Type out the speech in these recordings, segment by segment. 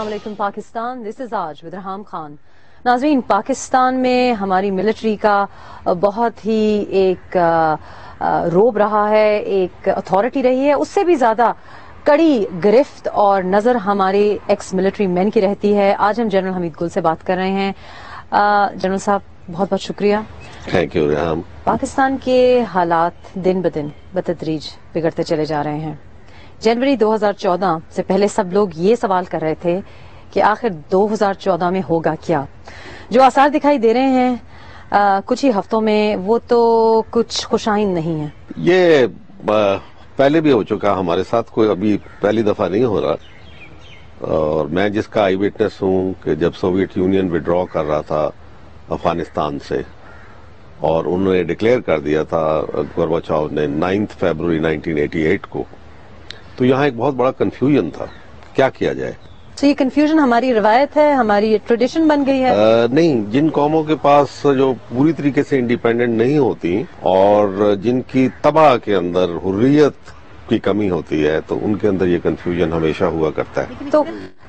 السلام علیکم پاکستان، دس از آج ود رحام خان۔ ناظرین، پاکستان میں ہماری ملٹری کا بہت ہی ایک روب رہا ہے، ایک اتھارٹی رہی ہے، اس سے بھی زیادہ کڑی گرفت اور نظر ہمارے ایکس ملٹری مین کی رہتی ہے۔ آج ہم جنرل حمید گل سے بات کر رہے ہیں۔ جنرل صاحب بہت بہت شکریہ۔ Thank you Reham. پاکستان کے حالات دن بدن بتدریج بگڑتے چلے جا رہے ہیں۔ جنوری 2014 سے پہلے سب لوگ یہ سوال کر رہے تھے کہ آخر 2014 میں ہوگا کیا۔ جو آثار دکھائی دے رہے ہیں کچھ ہی ہفتوں میں، وہ تو کچھ خوشائند نہیں ہے۔ یہ پہلے بھی ہو چکا ہمارے ساتھ، کوئی ابھی پہلی دفعہ نہیں ہو رہا، اور میں جس کا آئی وٹنس ہوں کہ جب سوویت یونین وڈرا کر رہا تھا افغانستان سے، اور انہوں نے ڈکلیئر کر دیا تھا گورباچوف نے 9 فیبروری 1988 کو، تو یہاں ایک بہت بڑا کنفیوژن تھا کیا کیا جائے۔ تو یہ کنفیوژن ہماری روایت ہے، ہماری ٹریڈیشن بن گئی ہے؟ نہیں، جن قوموں کے پاس جو پوری طریقے سے انڈیپینڈنٹ نہیں ہوتی اور جن کی طبع کے اندر حریت کی کمی ہوتی ہے، تو ان کے اندر یہ کنفیوژن ہمیشہ ہوا کرتا ہے۔ تو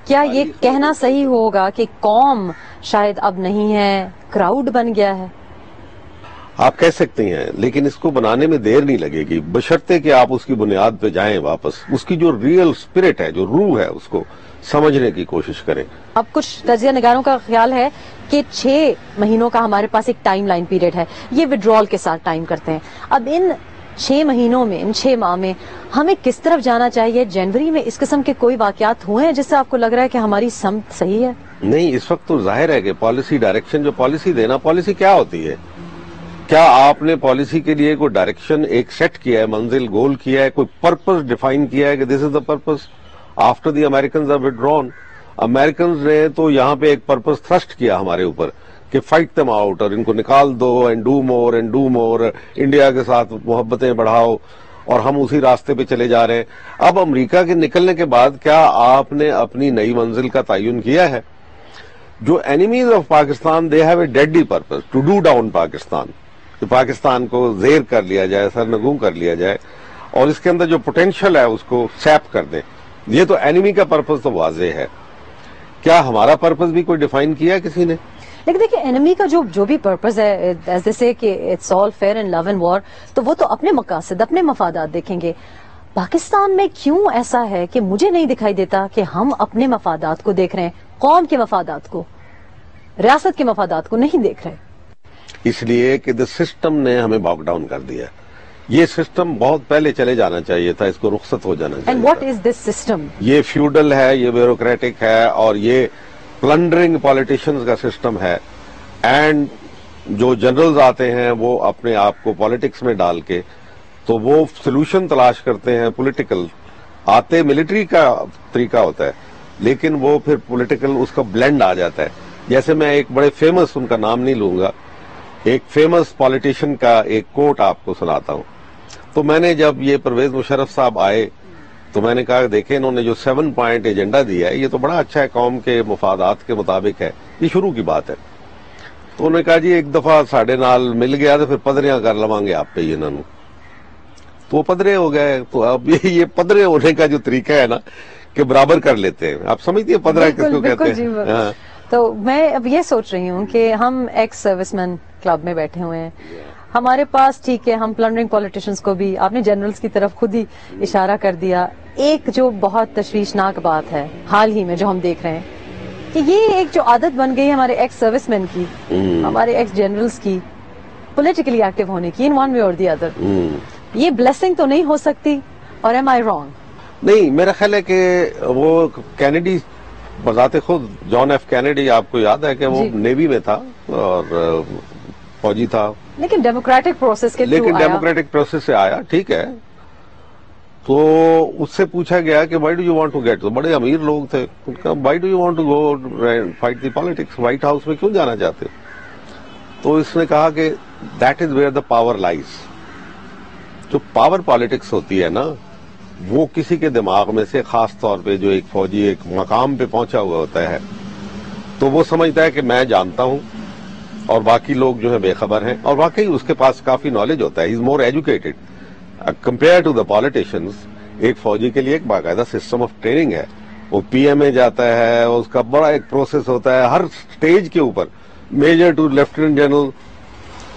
کیا یہ کہنا صحیح ہوگا کہ قوم شاید اب نہیں ہے، کراؤڈ بن گیا ہے؟ آپ کہہ سکتے ہیں، لیکن اس کو بنانے میں دیر نہیں لگے گی، بشرطے کہ آپ اس کی بنیاد پہ جائیں واپس، اس کی جو ریئل اسپرٹ ہے، جو روح ہے، اس کو سمجھنے کی کوشش کریں۔ اب کچھ تجزیہ نگاروں کا خیال ہے کہ 6 مہینوں کا ہمارے پاس ایک ٹائم لائن پیریڈ ہے، یہ ودرال کے ساتھ ٹائم کرتے ہیں۔ اب ان 6 مہینوں میں، ان 6 ماہ میں ہمیں کس طرف جانا چاہیے؟ جنوری میں اس قسم کے کوئی واقعات ہوئے ہیں جس سے آپ کو لگ رہا ہے کہ ہماری سمت صحیح ہے؟ نہیں، اس وقت تو ظاہر ہے کہ پالیسی ڈائریکشن، جو پالیسی دینا، پالیسی کیا ہوتی ہے؟ کیا آپ نے پالیسی کے لیے کوئی ڈائریکشن ایک سیٹ کیا ہے، منزل گول کیا ہے، کوئی پرپز ڈیفائن کیا ہے کہ this is the purpose after the Americans are withdrawn? Americans نے تو یہاں پہ ایک پرپز تھرسٹ کیا ہمارے اوپر کہ فائٹ دم آؤٹ، اور ان کو نکال دو، and do more and do more, India کے ساتھ محبتیں بڑھاؤ، اور ہم اسی راستے پہ چلے جا رہے ہیں۔ اب امریکہ کے نکلنے کے بعد کیا آپ نے اپنی نئی منزل کا تعین کیا ہے؟ جو enemies of Pakistan, they have a deadly purpose to do down Pakistan, کہ پاکستان کو زیر کر لیا جائے، سرنگوں کر لیا جائے، اور اس کے اندر جو پوٹینشل ہے اس کو سیپ کر دیں۔ یہ تو اینیمی کا پرپز تو واضح ہے۔ کیا ہمارا پرپز بھی کوئی ڈیفائن کیا کسی نے؟ لیکن دیکھیں، اینمی کا جو بھی پرپز ہے، ایز دے سے کہ it's all fair and love and war, تو وہ تو اپنے مقاصد، اپنے مفادات دیکھیں گے۔ پاکستان میں کیوں ایسا ہے کہ مجھے نہیں دکھائی دیتا کہ ہم اپنے مفادات کو دیکھ رہے ہیں، قوم کے مفادات کو، ریاست کے مفادات کو نہیں دیکھ رہے؟ اس لیے کہ دا سسٹم نے ہمیں باک ڈاؤن کر دیا۔ یہ سسٹم بہت پہلے چلے جانا چاہیے تھا، اس کو رخصت ہو جانا چاہیے۔ And what is this system? یہ فیوڈل ہے، یہ بیوروکریٹک ہے، اور یہ پلنڈرنگ پالیٹیشینز کا سسٹم ہے۔ اینڈ جو جنرلز آتے ہیں وہ اپنے آپ کو پالیٹکس میں ڈال کے تو وہ سلوشن تلاش کرتے ہیں پولیٹیکل، آتے ملٹری کا طریقہ ہوتا ہے، لیکن وہ پھر پولیٹیکل اس کا بلینڈ آ جاتا ہے۔ جیسے میں ایک بڑے فیمس، ان کا نام نہیں لوں گا، ایک فیمس پالیٹیشین کا ایک کوٹ آپ کو سناتا ہوں۔ تو میں نے جب یہ پرویز مشرف صاحب آئے تو میں نے کہا دیکھیں انہوں نے جو 7 پوائنٹ ایجنڈا دیا ہے، یہ تو بڑا اچھا ہے، قوم کے مفادات کے مطابق ہے، یہ شروع کی بات ہے۔ تو انہوں نے کہا جی ایک دفعہ ساڑھے نال مل گیا تو پھر پدریاں کر لوان گے آپ پہ یہ انہوں، تو وہ پدرے ہو گئے۔ تو اب یہ پدرے ہونے کا جو طریقہ ہے نا کہ برابر کر لیتے ہیں، آپ سمجھتی ہیں پدرہ کس کو کہتے ہیں؟ تو میں اب یہ سوچ رہی ہوں کہ ہم ایکس سروس مین کلب میں بیٹھے ہوئے ہیں، ہمارے پاس ٹھیک ہے، ہم پلنڈرنگ پولیٹیشنز کو بھی، آپ نے جنرلز کی طرف خود ہی اشارہ کر دیا۔ ایک جو بہت تشویشناک بات ہے حال ہی میں جو ہم دیکھ رہے ہیں کہ یہ ایک جو عادت بن گئی ہمارے ایکس سروس مین کی، ہمارے ایکس جنرلز کی، پولیٹیکلی ایکٹیو ہونے کی، ان ون وے اور دی ادر، یہ بلیسنگ تو نہیں ہو سکتی؟ اور ایم آئی رانگ؟ نہیں، میرا خیال ہے کہ وہ کینیڈی بذات خود، جان ایف کینیڈی، آپ کو یاد ہے کہ وہ نیوی میں تھا اور فوجی تھا، لیکن ڈیموکریٹک پروسیس کے لیکن ڈیموکریٹک پروسیس سے آیا، ٹھیک ہے۔ تو اس سے پوچھا گیا کہ why do you want to get, تو بڑے امیر لوگ تھے، why do you want to go fight the politics, white house میں کیوں جانا چاہتے؟ تو اس نے کہا کہ that is where the power lies. جو پاور پالیٹکس ہوتی ہے نا، وہ کسی کے دماغ میں سے، خاص طور پہ جو ایک فوجی ایک مقام پہ پہنچا ہوا ہوتا ہے، تو وہ سمجھتا ہے کہ میں جانتا ہوں اور باقی لوگ جو ہے بے خبر ہیں، اور واقعی اس کے پاس کافی نالج ہوتا ہے، he is more educated compare to the politicians. ایک فوجی کے لیے ایک باقاعدہ سسٹم آف ٹریننگ ہے، وہ PMA جاتا ہے, اس کا بڑا ایک پروسیس ہوتا ہے, ہر سٹیج کے اوپر major to lieutenant general,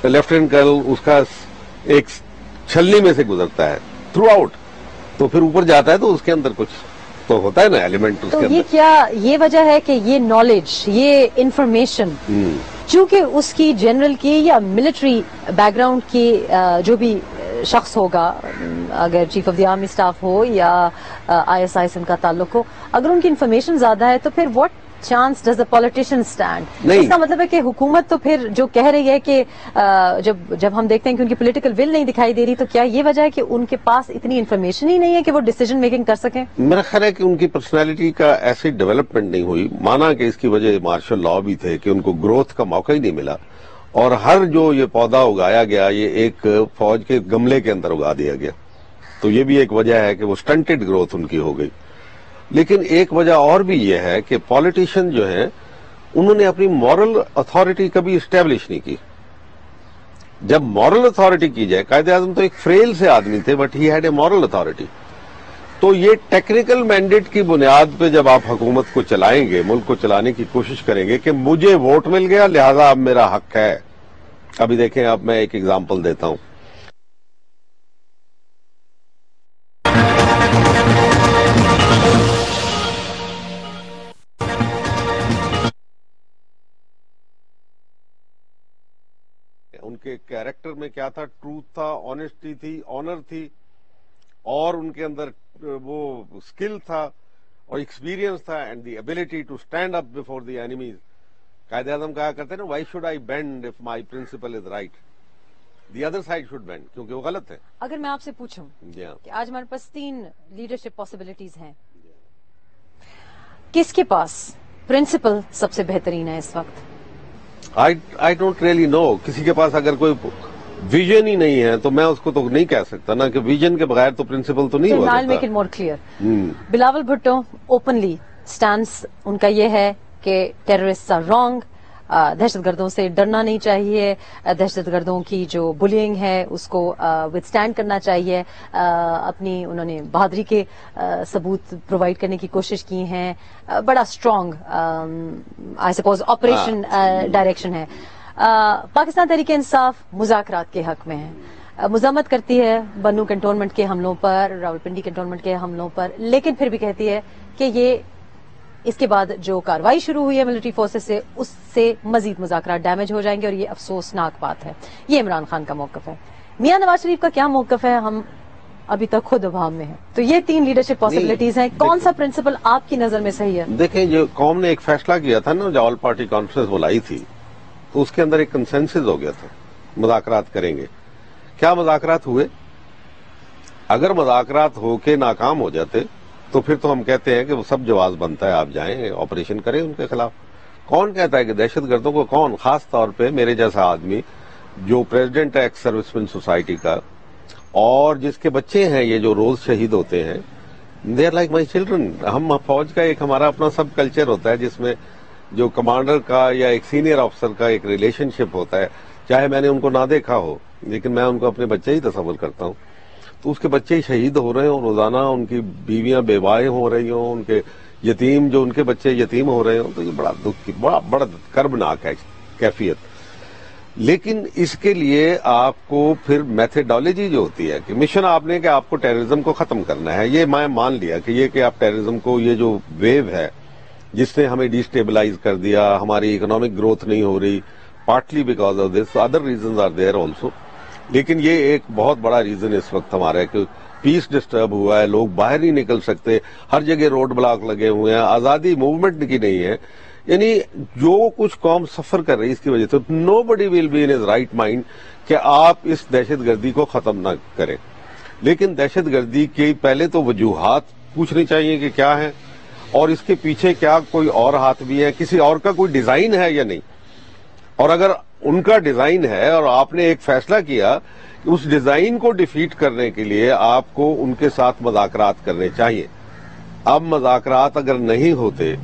lieutenant colonel, اس کا ایک چھلنی میں سے گزرتا ہے تھرو آؤٹ, تو پھر اوپر جاتا ہے تو اس کے اندر کچھ تو ہوتا ہے نا ایلیمنٹ اس تو کے یہ اندر. کیا یہ وجہ ہے کہ یہ نالج, یہ انفارمیشن چونکہ اس کی جنرل کی یا ملٹری بیک گراؤنڈ کی جو بھی شخص ہوگا, اگر chief of the army staff ہو یا ISI سے ان کا تعلق ہو, اگر ان کی انفارمیشن زیادہ ہے تو پھر what chance does the politician stand? اس کا مطلب ہے کہ حکومت تو پھر جو کہہ رہی ہے کہ جب ہم دیکھتے ہیں کہ ان کی پولیٹیکل ول نہیں دکھائی دے رہی, تو کیا یہ وجہ ہے کہ ان کے پاس اتنی انفارمیشن ہی نہیں ہے کہ وہ ڈیسیجن میکنگ کر سکیں؟ میرا خیال ہے کہ ان کی پرسنالٹی کا ایسی ڈیولپمنٹ نہیں ہوئی. مانا کہ اس کی وجہ مارشل لاء بھی تھے کہ ان کو گروتھ کا موقع ہی نہیں ملا, اور ہر جو یہ پودا اگایا گیا یہ ایک فوج کے گملے کے اندر اگا دیا گیا, تو یہ بھی ایک وجہ ہے کہ وہ سٹنٹڈ گروتھ ان کی ہو گئی. لیکن ایک وجہ اور بھی یہ ہے کہ پولیٹیشین جو ہیں انہوں نے اپنی مورل اتھارٹی کبھی اسٹیبلش نہیں کی. جب مورل اتھارٹی کی جائے, قائد اعظم تو ایک فریل سے آدمی تھے but he had a moral authority, تو یہ ٹیکنیکل مینڈیٹ کی بنیاد پہ جب آپ حکومت کو چلائیں گے, ملک کو چلانے کی کوشش کریں گے کہ مجھے ووٹ مل گیا لہذا اب میرا حق ہے. ابھی دیکھیں, اب میں ایک ایگزامپل دیتا ہوں. ان کے کیریکٹر میں کیا تھا؟ ٹروتھ تھا, آنےسٹی تھی, آنر تھی, اور ان کے اندر وہ اسکل تھا اور ایکسپیرینس تھا, and the ability to stand up before the enemies. Quaid Azam کہا کرتے ہیں نا, why should I bend if my principle is right, the other side should bend, کیونکہ وہ غلط ہے. اگر میں آپ سے پوچھوں کہ آج ہمارے پاس 3 لیڈرشپ پاسبلٹیز ہیں, کس کے پاس پرنسپل سب سے بہترین ہے اس وقت؟ I don't really know. کسی کے پاس اگر کوئی ویژن ہی نہیں ہے تو میں اس کو تو نہیں کہہ سکتا نا, کہ ویژن کے بغیر تو پرنسپل تو نہیں ہو سکتا. Make it more clear. Bilawal Bhutto openly stance ان کا یہ ہے کہ ٹیررسٹ آر رانگ, دہشت گردوں سے ڈرنا نہیں چاہیے, دہشت گردوں کی جو بلینگ ہے اس کو وتھ اسٹینڈ کرنا چاہیے. اپنی انہوں نے بہادری کے ثبوت پرووائڈ کرنے کی کوشش کی ہیں. بڑا strong I suppose operation direction ہے. پاکستان تحریک انصاف مذاکرات کے حق میں ہے, مذمت کرتی ہے بنو کنٹونمنٹ کے حملوں پر, راولپنڈی کنٹونمنٹ کے حملوں پر, لیکن پھر بھی کہتی ہے کہ یہ اس کے بعد جو کاروائی شروع ہوئی ہے ملٹری فورسز سے, اس سے مزید مذاکرات ڈیمیج ہو جائیں گے, اور یہ افسوسناک بات ہے. یہ عمران خان کا موقف ہے. میاں نواز شریف کا کیا موقف ہے؟ ہم ابھی تک خود ابہام میں ہیں. تو یہ 3 لیڈرشپ پاسبلٹیز ہیں, کون سا پرنسپل آپ کی نظر میں صحیح ہے؟ دیکھیں, جو قوم نے ایک فیصلہ کیا تھا نا, جو آل پارٹی کانفرنس بلائی تھی, تو اس کے اندر ایک کنسنسس ہو گیا تھا, مذاکرات کریں گے. کیا مذاکرات ہوئے؟ اگر مذاکرات ہو کے ناکام ہو جاتے تو پھر تو ہم کہتے ہیں کہ وہ سب جواز بنتا ہے, آپ جائیں آپریشن کریں ان کے خلاف. کون کہتا ہے کہ دہشت گردوں کو؟ کون؟ خاص طور پہ میرے جیسا آدمی جو پریزیڈنٹ ہے ایکس سروس مین سوسائٹی کا, اور جس کے بچے ہیں یہ جو روز شہید ہوتے ہیں, they are like my children. ہم فوج کا ایک ہمارا اپنا سب کلچر ہوتا ہے جس میں جو کمانڈر کا یا ایک سینئر افسر کا ایک ریلیشن شپ ہوتا ہے, چاہے میں نے ان کو نہ دیکھا ہو لیکن میں ان کو اپنے بچے ہی تصور کرتا ہوں. تو اس کے بچے شہید ہو رہے ہوں روزانہ, ان کی بیویاں بیوائیں ہو رہی ہوں, ان کے یتیم جو ان کے بچے یتیم ہو رہے ہوں, تو یہ بڑا دکھ کی بڑا کربناک ہے کیفیت. لیکن اس کے لیے آپ کو پھر میتھڈالوجی جو ہوتی ہے کہ مشن آپ نے کہ آپ کو ٹیررزم کو ختم کرنا ہے, یہ میں مان لیا کہ یہ کہ آپ ٹیررزم کو, یہ جو ویو ہے جس نے ہمیں ڈی اسٹیبلائز کر دیا, ہماری اکنامک گروتھ نہیں ہو رہی, partly because of this, other reasons are there also, لیکن یہ ایک بہت بڑا ریزن اس وقت ہمارا ہے کہ پیس ڈسٹرب ہوا ہے, لوگ باہر نہیں نکل سکتے, ہر جگہ روڈ بلاک لگے ہوئے ہیں, آزادی موومنٹ کی نہیں ہے. یعنی جو کچھ قوم سفر کر رہی ہے اس کی وجہ سے nobody will be in his right mind کہ آپ اس دہشت گردی کو ختم نہ کریں. لیکن دہشت گردی کی پہلے تو وجوہات پوچھنی چاہیے کہ کیا ہے, اور اس کے پیچھے کیا کوئی اور ہاتھ بھی ہے, کسی اور کا کوئی ڈیزائن ہے یا نہیں. اور اگر ان کا ڈیزائن ہے اور آپ نے ایک فیصلہ کیا کہ اس ڈیزائن کو ڈیفیٹ کرنے کے لیے آپ کو ان کے ساتھ مذاکرات کرنے چاہیے. اب مذاکرات اگر نہیں ہوتے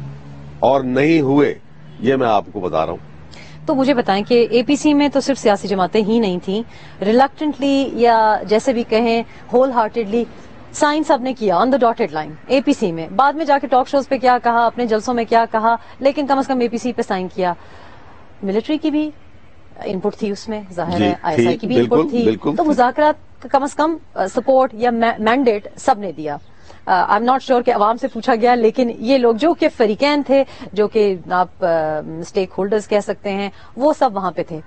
اور نہیں ہوئے, یہ میں آپ کو بتا رہا ہوں. تو مجھے بتائیں کہ اے پی سی میں تو صرف سیاسی جماعتیں ہی نہیں تھیں, ریلکٹنٹلی یا جیسے بھی کہیں ہول ہارٹیڈلی سائن سب نے کیا آن دا ڈاٹڈ لائن اے پی سی میں, بعد میں جا کے ٹاک شوز پہ کیا کہا, اپنے جلسوں میں کیا کہا, لیکن کم از کم اے پی سی پہ سائن کیا. ملٹری کی بھی ان پٹ تھی اس میں, ظاہر ہے آئی ایس آئی کی بھی ان پٹ تھی, تو مذاکرات کم از کم سپورٹ یا مینڈیٹ سب نے دیا. آئی ایم ناٹ شیور کہ عوام سے پوچھا گیا, لیکن یہ لوگ جو کہ فریقین تھے, جو کہ آپ اسٹیک ہولڈرز کہہ سکتے ہیں, وہ سب وہاں پہ تھے.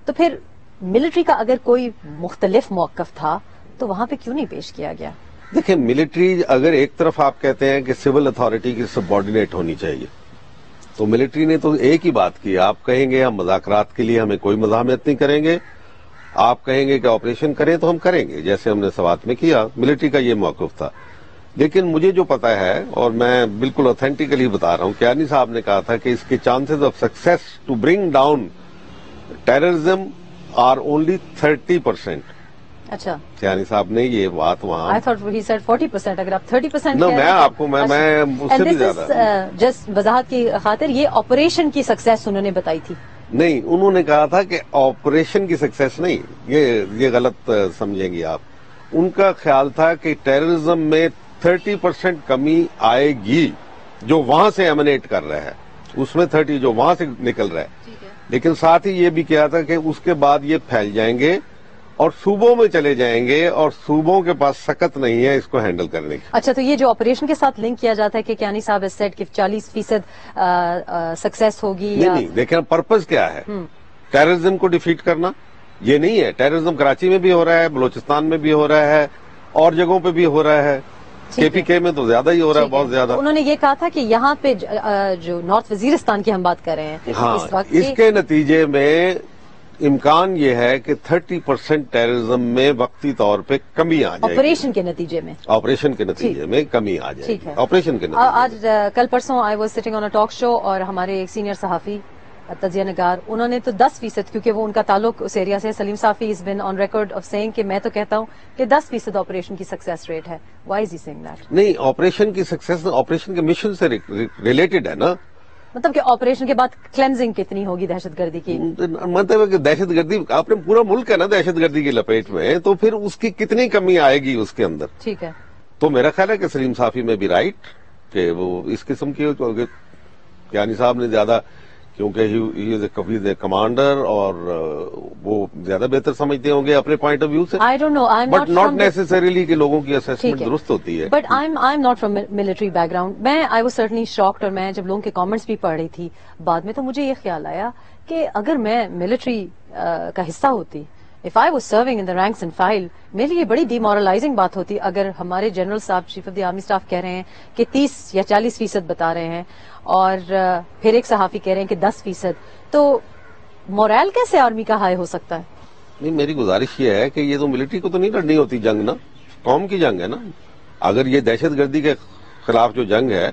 تو پھر ملٹری کا اگر کوئی مختلف موقف تھا تو وہاں پہ کیوں نہیں پیش کیا گیا؟ دیکھیں, ملٹری اگر ایک طرف آپ کہتے ہیں کہ سول اتھارٹی کی سبارڈینیٹ ہونی چاہیے, تو ملٹری نے تو ایک ہی بات کی. آپ کہیں گے ہم مذاکرات کے لیے ہمیں کوئی مزاحمت نہیں کریں گے, آپ کہیں گے کہ آپریشن کریں تو ہم کریں گے, جیسے ہم نے سوات میں کیا. ملٹری کا یہ موقف تھا. لیکن مجھے جو پتا ہے, اور میں بالکل اوتھینٹیکلی بتا رہا ہوں, کیانی صاحب نے کہا تھا کہ اس کے chances of success to bring down terrorism are only 30%. اچھا, کیانی صاحب نے یہ بات وہاں, I thought he said 40%. اگر آپ 30% نہ, میں آپ کو میں اس سے بھی زیادہ جسٹ وضاحت کی خاطر, یہ آپریشن کی سکسیس انہوں نے بتائی تھی. نہیں, انہوں نے کہا تھا کہ آپریشن کی سکسیس نہیں, یہ غلط سمجھیں گی آپ. ان کا خیال تھا کہ ٹیررزم میں 30% کمی آئے گی جو وہاں سے ایمنیٹ کر رہا ہے, اس میں 30 جو وہاں سے نکل رہا ہے. لیکن ساتھ ہی یہ بھی کہا تھا کہ اس کے بعد یہ پھیل جائیں گے اور صوبوں میں چلے جائیں گے, اور صوبوں کے پاس سکت نہیں ہے اس کو ہینڈل کرنے کی. اچھا, تو یہ جو آپریشن کے ساتھ لنک کیا جاتا ہے کہ کیانی صاحب has said کہ 40% سکسیس ہوگی, نہیں, دیکھیں پرپز کیا ہے, ٹیررزم کو ڈیفیٹ کرنا یہ نہیں ہے. ٹیررزم کراچی میں بھی ہو رہا ہے, بلوچستان میں بھی ہو رہا ہے, اور جگہوں پہ بھی ہو رہا ہے, کے پی کے میں تو زیادہ ہی ہو رہا ہے, بہت زیادہ. انہوں نے یہ کہا تھا کہ یہاں پہ جو نارتھ وزیرستان کی ہم بات کر رہے ہیں, ہاں, اس کے نتیجے میں امکان یہ ہے کہ 30% ٹیررزم میں وقتی طور پہ کمی آ جائے گی. آپریشن کے نتیجے میں, آپریشن کے نتیجے میں کمی آ جائے گی. آپریشن کے نتیجے آج کل پرسوں I was sitting on a talk show, اور ہمارے ایک سینئر صحافی تجزیہ نگار, انہوں نے تو 10%, کیونکہ وہ ان کا تعلق اس ایریا سے, Saleem Safi is been on record of saying کہ میں تو کہتا ہوں کہ 10% آپریشن کی سکسیس ریٹ ہے. Why is he saying that? نہیں, آپریشن کی سکسیس آپریشن کے مشن سے ریلیٹڈ ہے نا. مطلب کہ آپریشن کے بعد کلینزنگ کتنی ہوگی دہشت گردی کی؟ مطلب ہے کہ دہشت گردی, آپ نے پورا ملک ہے نا دہشت گردی کی لپیٹ میں, تو پھر اس کی کتنی کمی آئے گی اس کے اندر. ٹھیک ہے, تو میرا خیال ہے کہ سلیم صافی میں بھی رائٹ کہ وہ اس قسم کی, یعنی صاحب نے زیادہ, کیونکہ کمانڈر, اور وہ زیادہ بہتر سمجھتے ہوں گے اپنے پوائنٹ آف ویو سے. I don't know, I'm but not not from necessarily کہ لوگوں کی اسیسمنٹ درست ہوتی ہے. But I am not from military back ground. میں آئی واز سرٹنلی شاکڈ, اور میں جب لوگوں کے کامنٹس بھی پڑھ رہی تھی بعد میں, تو مجھے یہ خیال آیا کہ اگر میں ملٹری کا حصہ ہوتی, if I was serving in the ranks and file, میرے لیے بڑی ڈی مورلائزنگ بات ہوتی اگر ہمارے جنرل صاحب chief of the army staff کہہ رہے ہیں کہ 30 یا 40% بتا رہے ہیں, اور پھر ایک صحافی کہہ رہے ہیں کہ 10%. تو مورال کیسے آرمی کا ہائی ہو سکتا ہے؟ نہیں, میری گزارش یہ ہے کہ یہ تو ملٹری کو تو نہیں لڑنی ہوتی جنگ نا, قوم کی جنگ ہے نا. اگر یہ دہشت گردی کے خلاف جو جنگ ہے,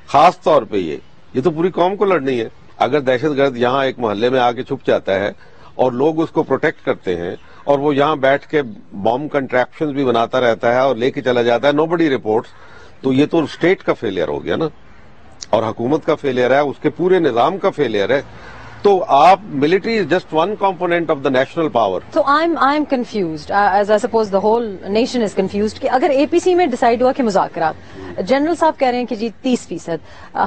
خاص طور پہ یہ تو پوری قوم کو لڑنی ہے. اگر دہشت گرد یہاں ایک محلے میں آ کے چھپ جاتا ہے اور لوگ اس کو پروٹیکٹ کرتے ہیں, اور وہ یہاں بیٹھ کے بام کنٹریپشنز بھی بناتا رہتا ہے اور لے کے چلا جاتا ہے, نو بڈی رپورٹس, تو یہ تو اسٹیٹ کا فیلئر ہو گیا نا, اور حکومت کا فیلئر ہے, اس کے پورے نظام کا فیلئر ہے. تو آپ, military is just one component of the national power. تو I am confused, as I suppose the whole nation is confused, کہ اگر اے پی سی میں ڈیسائیڈ ہوا کہ مذاکرات, جنرل صاحب کہہ رہے ہیں کہ جی 30%,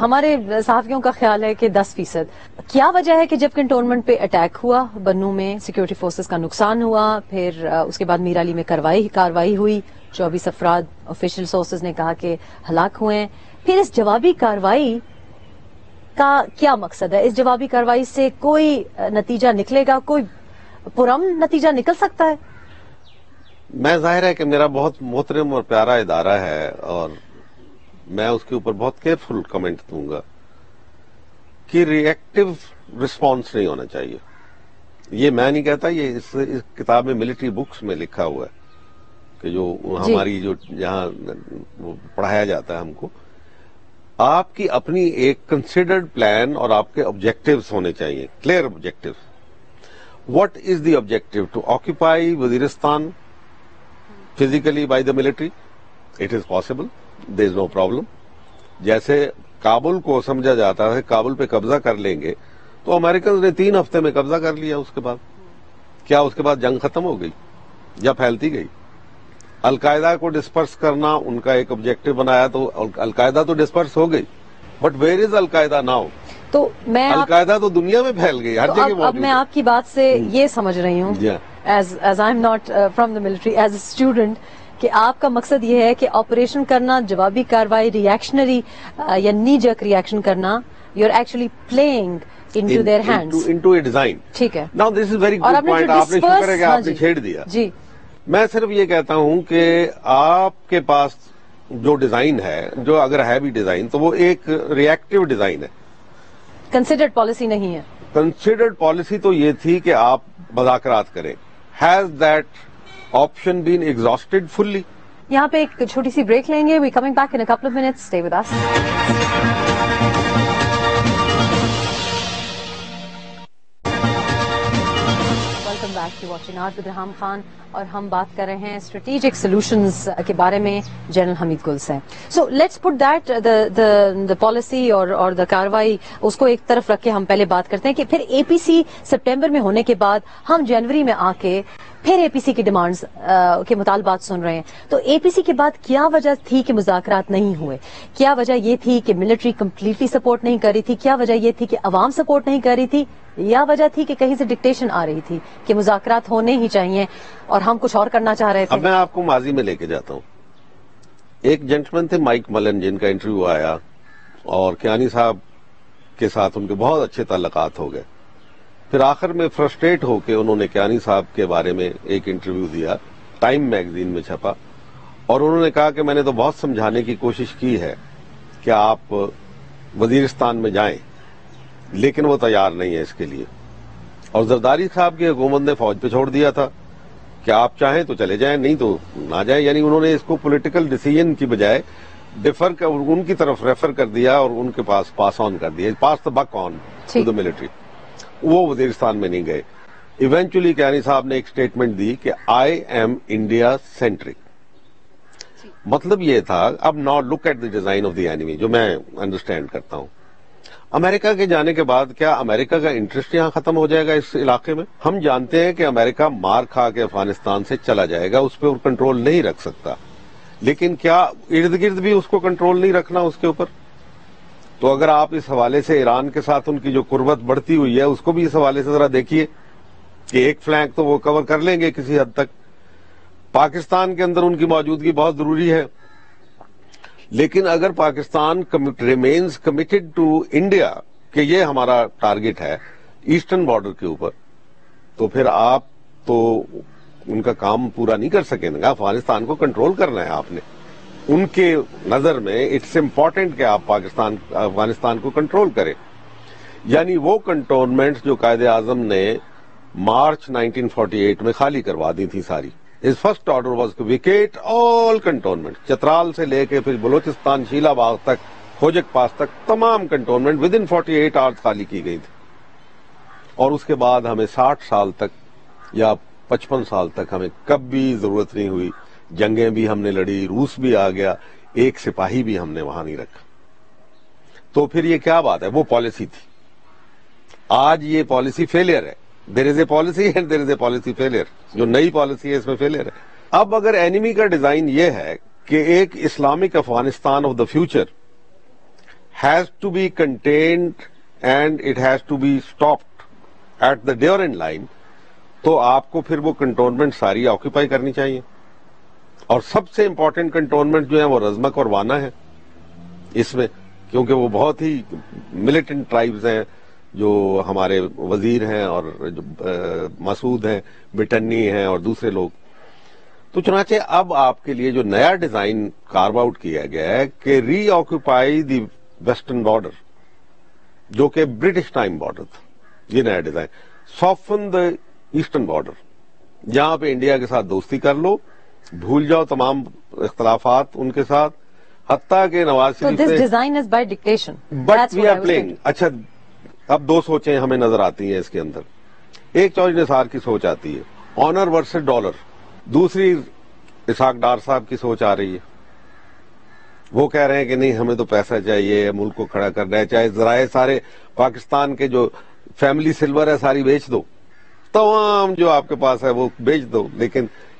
ہمارے صحافیوں کا خیال ہے کہ 10%. کیا وجہ ہے کہ جب کنٹونمنٹ پہ اٹیک ہوا بنو میں, سیکورٹی فورسز کا نقصان ہوا, پھر اس کے بعد میرالی میں کاروائی ہوئی, 24 افراد آفیشیل سورسز نے کہا کہ ہلاک ہوئے ہیں, پھر اس جوابی کاروائی کا کیا مقصد ہے؟ اس جوابی کاروائی سے کوئی نتیجہ نکلے گا, کوئی پرامن نتیجہ نکل سکتا ہے؟ میں, ظاہر ہے کہ میرا بہت محترم اور پیارا ادارہ ہے, اور میں اس کے اوپر بہت کیئرفل کمنٹ دوں گا کہ ری ایکٹیو رسپانس نہیں ہونا چاہیے. یہ میں نہیں کہتا, یہ اس کتاب میں ملٹری بکس میں لکھا ہوا ہے کہ جو ہماری جو یہاں پڑھایا جاتا ہے ہم کو, آپ کی اپنی ایک کنسیڈرڈ پلان اور آپ کے آبجیکٹیوز ہونے چاہیے, clear objectives. What is the objective? To occupy Waziristan physically by the military. It is possible, there is no problem. جیسے کابل کو سمجھا جاتا ہے کابل پہ قبضہ کر لیں گے, تو امریکنز نے 3 ہفتے میں قبضہ کر لیا. اس کے بعد کیا اس کے بعد جنگ ختم ہو گئی یا پھیلتی گئی؟ القاعدہ کو ڈسپرس کرنا ان کا ایک آبجیکٹو بنایا تو القاعدہ تو ڈسپرس ہو گئی، but where is al Qaeda now? تو میں القاعدہ تو دنیا میں پھیل گئی، ہر جگہ موجود ہے۔ اب میں آپ کی بات سے یہ سمجھ رہی ہوں as I am not from the military, as a student, کہ آپ کا مقصد یہ ہے کہ آپریشن کرنا، جوابی کاروائی، ریئیکشنری یا نی جرک ریئیکشن کرنا، you are actually playing into their hands into a design. ٹھیک ہے، Now this is very good point. آپ نے شکر ہے کہ آپ نے چھیڑ دیا۔ جی میں صرف یہ کہتا ہوں کہ آپ کے پاس جو ڈیزائن ہے، جو اگر ہے بھی ڈیزائن، تو وہ ایک ریئیکٹیو ڈیزائن ہے، کنسیڈرڈ پالیسی نہیں ہے۔ کنسیڈرڈ پالیسی تو یہ تھی کہ آپ مذاکرات کریں۔ Has that option been exhausted fully? یہاں پہ ایک چھوٹی سی بریک لیں گے، we coming back in a couple of minutes, stay with us. Welcome back, you watching art with Reham Khan, اور ہم بات کر رہے ہیں اسٹریٹجک سولوشنز کے بارے میں جنرل حمید گل سے۔ So let's put that the policy اور دا کاروائی، اس کو ایک طرف رکھ کے ہم پہلے بات کرتے ہیں کہ پھر اے پی سی سپٹمبر میں ہونے کے بعد ہم جنوری میں آ کے پھر اے پی سی کی ڈیمانڈز کے مطالبات سن رہے ہیں۔ تو اے پی سی کے بعد کیا وجہ تھی کہ مذاکرات نہیں ہوئے؟ کیا وجہ یہ تھی کہ ملٹری کمپلیٹلی سپورٹ نہیں کر رہی تھی؟ کیا وجہ یہ تھی کہ عوام سپورٹ نہیں کر رہی تھی؟ یا وجہ تھی کہ کہیں سے ڈکٹیشن آ رہی تھی کہ مذاکرات ہونے ہی چاہیے اور ہم کچھ اور کرنا چاہ رہے تھے؟ اب میں آپ کو ماضی میں لے کے جاتا ہوں۔ ایک جنٹلمین تھے مائک ملن، جن کا انٹرویو آیا اور کیانی صاحب کے ساتھ ان کے بہت اچھے تعلقات ہو گئے۔ پھر آخر میں فرسٹریٹ ہو کے انہوں نے کیانی صاحب کے بارے میں ایک انٹرویو دیا، ٹائم میگزین میں چھپا، اور انہوں نے کہا کہ میں نے تو بہت سمجھانے کی کوشش کی ہے کہ آپ وزیرستان میں جائیں، لیکن وہ تیار نہیں ہے اس کے لیے۔ اور زرداری صاحب کی حکومت نے فوج پہ چھوڑ دیا تھا کہ آپ چاہیں تو چلے جائیں، نہیں تو نہ جائیں۔ یعنی انہوں نے اس کو پولیٹیکل ڈیسیژن کی بجائے ان کی طرف ریفر کر دیا اور ان کے پاس پاس آن کر دیا، پاس دا بک آن ٹو دا ملٹری۔ وہ وزیرستان میں نہیں گئے۔ ایونچولی کیانی صاحب نے ایک سٹیٹمنٹ دی کہ آئی ایم انڈیا سینٹرک۔ مطلب یہ تھا، اب now look at the design of the enemy, جو میں انڈرسٹینڈ کرتا ہوں۔ امریکہ کے جانے کے بعد کیا امریکہ کا انٹرسٹ یہاں ختم ہو جائے گا اس علاقے میں؟ ہم جانتے ہیں کہ امریکہ مار کھا کے افغانستان سے چلا جائے گا، اس پہ کنٹرول نہیں رکھ سکتا، لیکن کیا ارد گرد بھی اس کو کنٹرول نہیں رکھنا اس کے اوپر؟ تو اگر آپ اس حوالے سے ایران کے ساتھ ان کی جو قربت بڑھتی ہوئی ہے، اس کو بھی اس حوالے سے ذرا دیکھیے کہ ایک فلینک تو وہ کور کر لیں گے کسی حد تک۔ پاکستان کے اندر ان کی موجودگی بہت ضروری ہے، لیکن اگر Pakistan remains committed to India کہ یہ ہمارا ٹارگٹ ہے ایسٹرن بارڈر کے اوپر، تو پھر آپ تو ان کا کام پورا نہیں کر سکیں گے۔ افغانستان کو کنٹرول کرنا ہے آپ نے۔ ان کے نظر میں اٹس امپورٹنٹ کہ آپ افغانستان کو کنٹرول کریں۔ یعنی وہ کنٹونمنٹس جو قائد اعظم نے مارچ 1948 میں خالی کروا دی تھی ساری، his first order was to vacate all cantonments، Chitral سے لے کے پھر بلوچستان شیلا باغ تک، کھوجک پاس تک، تمام کنٹونمنٹ ود ان 48 آورز خالی کی گئی تھی۔ اور اس کے بعد ہمیں 60 سال تک یا 55 سال تک ہمیں کبھی ضرورت نہیں ہوئی، جنگیں بھی ہم نے لڑی، روس بھی آ گیا، ایک سپاہی بھی ہم نے وہاں نہیں رکھا۔ تو پھر یہ کیا بات ہے؟ وہ پالیسی تھی۔ آج یہ پالیسی فیلئر ہے۔ There is a policy and there is a policy failure. جو نئی پالیسی ہے اس میں فیلئر ہے۔ اب اگر اینیمی کا ڈیزائن یہ ہے کہ ایک Islamic Afghanistan of the future has to be contained and it has to be stopped at the Durand line, تو آپ کو پھر وہ کنٹونمنٹ ساری آکوپائی کرنی چاہیے۔ اور سب سے امپورٹنٹ کنٹونمنٹ جو ہیں وہ رزمک اور وانا ہے اس میں، کیونکہ وہ بہت ہی ملیٹنٹ ٹرائبز ہیں، جو ہمارے وزیر ہیں اور مسعود ہیں، بٹنی ہیں اور دوسرے لوگ۔ تو چنانچہ اب آپ کے لیے جو نیا ڈیزائن کارو آؤٹ کیا گیا ہے کہ ری آکوپائی دی ویسٹرن بارڈر، جو کہ برٹش ٹائم بارڈر تھا، یہ نیا ڈیزائن، سافن دا ایسٹرن بارڈر، جہاں پہ انڈیا کے ساتھ دوستی کر لو، بھول جاؤ تمام اختلافات ان کے ساتھ، حتیٰ کہ Nawaz Sharif this design is by dictation, but we are playing. اچھا، اب دو سوچیں ہمیں نظر آتی ہیں اس کے اندر۔ ایک چوہدری نثار کی سوچ آتی ہے، آنر ورسز ڈالر۔ دوسری اسحاق ڈار صاحب کی سوچ آ رہی ہے، وہ کہہ رہے ہیں کہ نہیں، ہمیں تو پیسہ چاہیے، ملک کو کھڑا کرنا ہے، چاہے ذرائع سارے پاکستان کے جو فیملی سلور ہے ساری بیچ دو، تمام جو آپ کے پاس ہے وہ بیچ دو، لیکن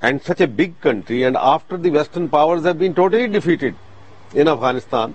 and such a big country and after the western powers have been totally defeated in Afghanistan,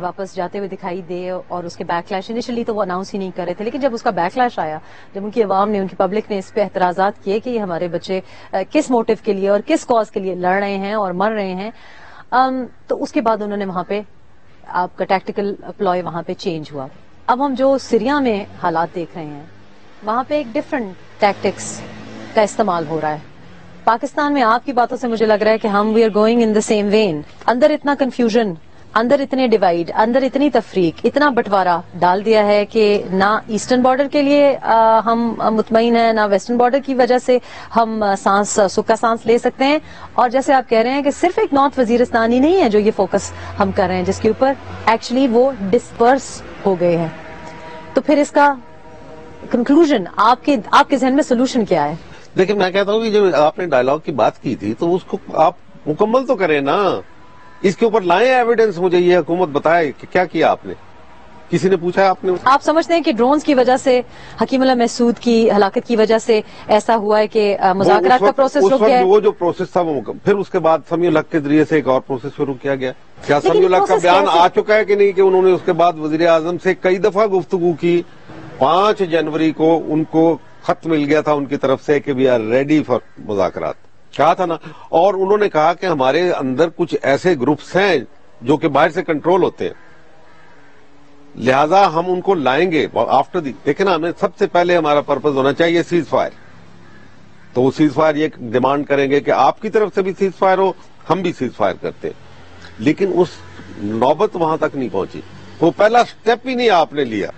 واپس جاتے ہوئے دکھائی دے اور اس کے بیکلیش انیشلی تو وہ اناؤنس ہی نہیں کر رہے تھے، لیکن جب اس کا بیکلیش آیا، جب ان کی عوام نے، ان کی پبلک نے اس پہ اعتراضات کیے کہ یہ ہمارے بچے کس موٹیو کے لیے اور کس کاز کے لیے لڑ رہے ہیں اور مر رہے ہیں، تو اس کے بعد انہوں نے وہاں پہ آپ کا ٹیکٹیکل اپلائی وہاں پہ چینج ہوا. اب ہم جو سیریا میں حالات دیکھ رہے ہیں وہاں پہ ایک ڈفرنٹ ٹیکٹکس کا استعمال ہو رہا ہے. پاکستان میں آپ کی باتوں سے مجھے لگ رہا ہے کہ ہم we are going in the same vein. اندر اتنا کنفیوژن، اندر اتنے ڈیوائڈ، اندر اتنی تفریق، اتنا بٹوارا ڈال دیا ہے کہ نہ ایسٹرن بارڈر کے لیے ہم مطمئن ہیں، نہ ویسٹرن بارڈر کی وجہ سے ہم سکھ کا سانس لے سکتے ہیں. اور جیسے آپ کہہ رہے ہیں کہ صرف ایک نارتھ وزیرستان ہی نہیں ہے جو یہ فوکس ہم کر رہے ہیں، جس کے اوپر ایکچولی وہ ڈسپرس ہو گئے ہیں. تو پھر اس کا کنکلوژن آپ کے ذہن میں سولوشن کیا ہے؟ دیکھیں، میں کہتا ہوں کہ جو آپ نے ڈائیلاگ کی بات کی تھی تو اس کو آپ مکمل تو کریں نا، اس کے اوپر لائیں ایویڈنس. مجھے یہ حکومت بتائے کہ کیا کیا آپ نے، کسی نے پوچھا ہے آپ نے؟ آپ سمجھتے ہیں کہ ڈرونز کی وجہ سے، حکیم اللہ محسود کی ہلاکت کی وجہ سے ایسا ہوا ہے کہ مذاکرات کا پروسیس رک گیا ہے؟ وہ جو پروسیس تھا وہ پھر اس کے بعد سمیع الحق کے ذریعے سے ایک اور پروسیس شروع کیا گیا. کیا سمیع الحق کا بیان آ چکا ہے کہ نہیں کہ انہوں نے اس کے بعد وزیر اعظم سے کئی دفعہ گفتگو کی؟ 5 جنوری کو ان کو خط مل گیا تھا ان کی طرف سے کہ وی آر ریڈی فار مذاکرات، کہا تھا نا. اور انہوں نے کہا کہ ہمارے اندر کچھ ایسے گروپس ہیں جو کہ باہر سے کنٹرول ہوتے ہیں، لہذا ہم ان کو لائیں گے آفٹر دیکھیں نا، ہمیں سب سے پہلے ہمارا پرپز ہونا چاہیے سیز فائر. تو وہ سیز فائر یہ ڈیمانڈ کریں گے کہ آپ کی طرف سے بھی سیز فائر ہو، ہم بھی سیز فائر کرتے ہیں. لیکن اس نوبت وہاں تک نہیں پہنچی، وہ پہلا سٹیپ ہی نہیں آپ نے لیا.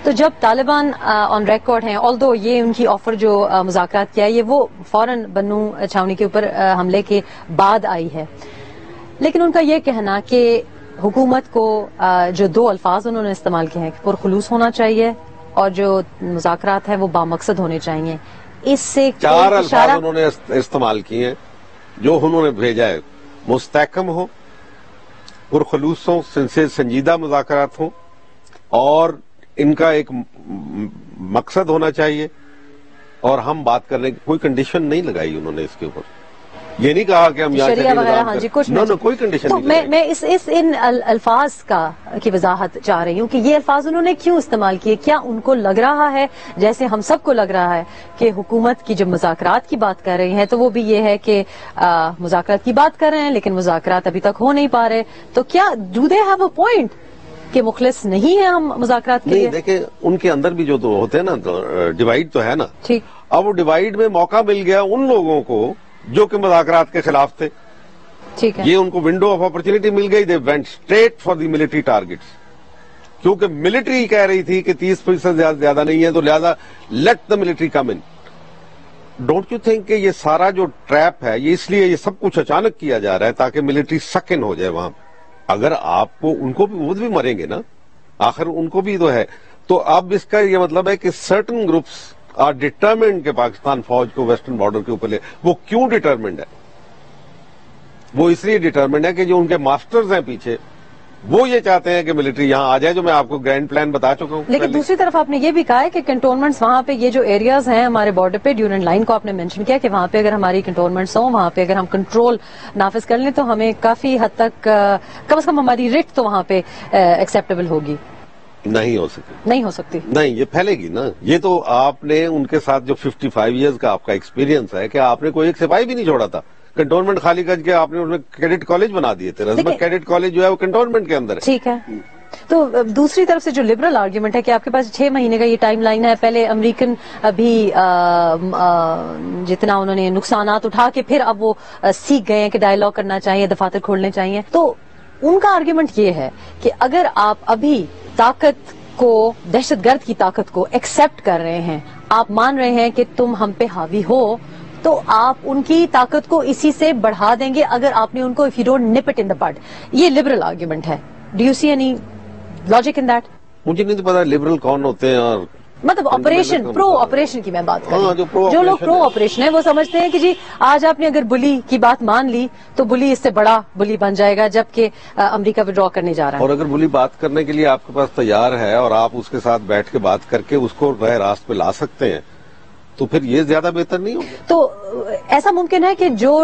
تو جب طالبان آن ریکارڈ ہیں، آلدو یہ ان کی آفر جو مذاکرات کیا ہے یہ وہ فوراً بنو چھاونی کے اوپر حملے کے بعد آئی ہے، لیکن ان کا یہ کہنا کہ حکومت کو جو 2 الفاظ انہوں نے استعمال کیے ہیں، پرخلوص ہونا چاہیے اور جو مذاکرات ہیں وہ بامقصد ہونے چاہیے. اس سے 4 الفاظ انہوں نے استعمال کیے ہیں جو انہوں نے بھیجا ہے: مستحکم ہو، پرخلوص ہو، سنجیدہ مذاکرات ہوں، اور ان کا ایک مقصد ہونا چاہیے، اور ہم بات کرنے کی کوئی کنڈیشن نہیں لگائی انہوں نے اس کے اوپر. یہ نہیں کہا کہ ہم یہاں شریعہ وغیرہ، ہاں جی، کچھ نہ کوئی کنڈیشن تو نہیں. میں ان الفاظ کی وضاحت چاہ رہی ہوں کہ یہ الفاظ انہوں نے کیوں استعمال کیے. کیا ان کو لگ رہا ہے جیسے ہم سب کو لگ رہا ہے کہ حکومت کی جب مذاکرات کی بات کر رہی ہیں تو وہ بھی یہ ہے کہ مذاکرات کی بات کر رہے ہیں لیکن مذاکرات ابھی تک ہو نہیں پا رہے، تو کیا do they have a point کہ مخلص نہیں ہیں ہم مذاکرات کے لیے؟ نہیں، دیکھیں ان کے اندر بھی جو تو ہوتے ہیں نا، ڈیوائیڈ تو ہے نا. ٹھیک. اب وہ ڈیوائیڈ میں موقع مل گیا ان لوگوں کو جو کہ مذاکرات کے خلاف تھے. ٹھیک ہے. یہ ان کو ونڈو آف اپرچونٹی مل گئی. They went straight for the military targets, کیونکہ ملٹری کہہ رہی تھی کہ 30% زیادہ نہیں ہے، تو لہذا let the military come in. Don't you think کہ یہ سارا جو ٹریپ ہے یہ اس لیے یہ سب کچھ اچانک کیا جا رہا ہے تاکہ ملٹری سک ان ہو جائے وہاں پہ؟ اگر آپ کو ان کو وہ بھی مریں گے نا، آخر ان کو بھی تو ہے. تو اب اس کا یہ مطلب ہے کہ سرٹن گروپس آر ڈیٹرمنڈ کہ پاکستان فوج کو ویسٹرن بارڈر کے اوپر لے. وہ کیوں ڈیٹرمنڈ ہے؟ وہ اس لیے ڈیٹرمنڈ ہے کہ جو ان کے ماسٹرز ہیں پیچھے وہ یہ چاہتے ہیں کہ ملٹری یہاں آ جائے، جو میں آپ کو گرینڈ پلان بتا چکا ہوں. لیکن دوسری طرف آپ نے یہ بھی کہا ہے کہ کنٹونمنٹس وہاں پہ، یہ جو ایریاز ہیں ہمارے بارڈر پہ، ڈیورنٹ لائن کو آپ نے مینشن کیا کہ وہاں پہ اگر ہماری کنٹونمنٹس ہوں، وہاں پہ اگر ہم کنٹرول نافذ کر لیں تو ہمیں کافی حد تک کم از کم ہماری ریٹ تو وہاں پہ ایکسیپٹیبل ہوگی. نہیں ہو سکتی. نہیں ہو سکتی. نہیں، یہ پھیلے گی نا. یہ تو آپ نے ان کے ساتھ جو 55 ایئرز کا آپ کا ایکسپیرینس ہے کہ آپ نے کوئی ایک سپاہی بھی نہیں چھوڑا تھا. کنٹونمنٹ خالی کر کے آپ نے اس میں کیڈٹ کالج بنا دیے تھے. رزمک کیڈٹ کالج جو ہے وہ کنٹونمنٹ کے اندر ہے. ٹھیک ہے. تو دوسری طرف سے جو لبرل آرگیومنٹ ہے کہ آپ کے پاس 6 مہینے کا یہ ٹائم لائن ہے، پہلے امریکن بھی جتنا انہوں نے نقصانات اٹھا کے پھر اب وہ سیکھ گئے ہیں کہ ڈائیلاگ کرنا چاہیے، دفاتر کھولنے چاہیے. تو ان کا آرگیومنٹ یہ ہے کہ اگر آپ ابھی طاقت کو، دہشت گرد کی طاقت کو ایکسپٹ کر رہے ہیں، آپ مان رہے ہیں کہ تم ہم پہ حاوی ہو، تو آپ ان کی طاقت کو اسی سے بڑھا دیں گے اگر آپ نے ان کو if you don't nip it in the bud. یہ لبرل آرگیومنٹ ہے. Do you see any logic in that? مجھے نہیں پتا لبرل کون ہوتے ہیں، اور مطلب آپریشن، پرو آپریشن کی میں بات کر رہی ہوں. جو لوگ پرو آپریشن ہے وہ سمجھتے ہیں کہ جی آج آپ نے اگر بلی کی بات مان لی تو بلی اس سے بڑا بلی بن جائے گا، جبکہ امریکہ وڈرا کرنے جا رہا ہے. اور اگر بلی بات کرنے کے لیے آپ کے پاس تیار ہے اور آپ اس کے ساتھ بیٹھ کے بات کر کے اس کو راہ راست پہ لا سکتے ہیں تو پھر یہ زیادہ بہتر نہیں ہوگا؟ تو ایسا ممکن ہے کہ جو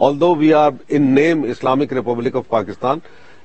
although we are in name Islamic Republic of Pakistan,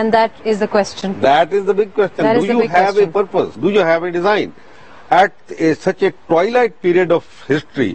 And that is the question. That is the big question. Do you have a purpose? Do you have a design? At such a twilight period of history,